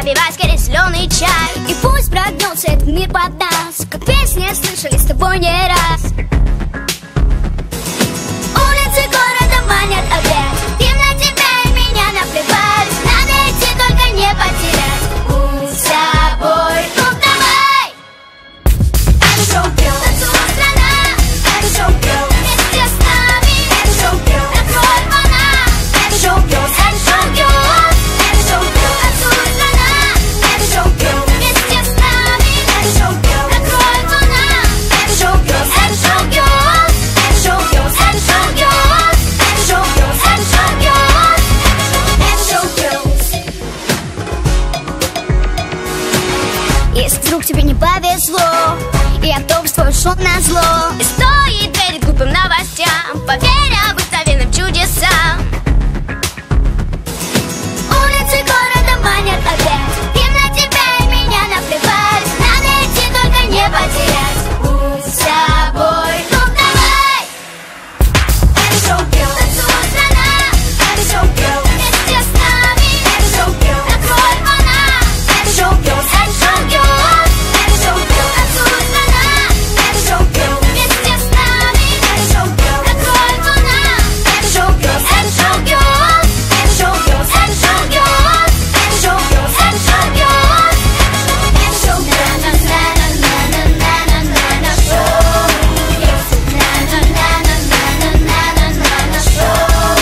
пробивать скорее зеленый чай. И пусть прогнется этот мир под нас, как песни слышали с тобой не раз. Улицы города манят опять, им на тебя и меня наплевать. Надо идти, только не потерять путь с собой. Ну давай! Это шоу Girl, танцует страна. Это шоу Girl, вместе с нами. Это шоу Girl, накроет волна. Это шоу Girl, это шоу Girl. Это шоу Girl, танцует страна. Это шоу Girl, вместе с нами. Это шоу Girl, накроет волна. Это шоу Girl, это шоу Girl. Это шоу Girl, это шоу Girl. Это шоу Girl, это шоу Girl. Это шоу Girls. Если вдруг тебе не повезло и автобус твой ушел назло, и стоит перед глупым новостям, поверь обыкновенным чудесам. Улицы города манят опять, им на тебя и меня наплевать. Надо идти, только не потерять путь с собой. Ну давай! Это шоу Girl, танцует страна. Это шоу Girl, вместе с нами. Это шоу Girl, накроет волна. Это шоу Girl, это шоу Girl. Это шоу Girl, танцует страна. Это шоу Girl, вместе с нами. Это шоу Girl, накроет волна. Это шоу Girl, это шоу Girl. Это шоу Girl, это шоу Girl. Это шоу Girl, это шоу Girl. Это шоу Girl, на-на-на-на-на-на-на-на шоу. На-на-на-на-на-на-на-на шоу.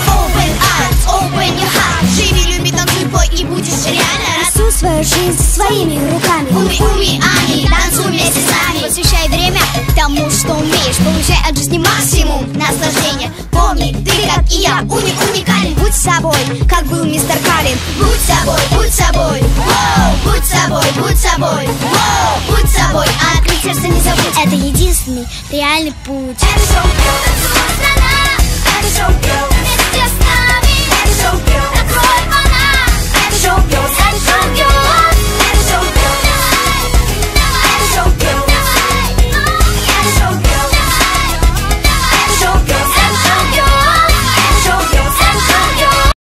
Open eyes, open your heart. Живи, люби, танцуй, пой и будешь реально Рисуй свою жизнь своими руками. Уми, ами, танцуй вместе с нами. Посвящай время тому, что умеешь. Получай от жизни максимум Наслаждение, помни, ты как и я, уникален. Будь собой, как был мистер Калин. Будь собой, будь собой, воу. Будь собой, будь собой, воу. Будь собой, Открыть сердце не забудь. Это единственный реальный путь. это шоу Girl, танцует страна. Это шоу Girl,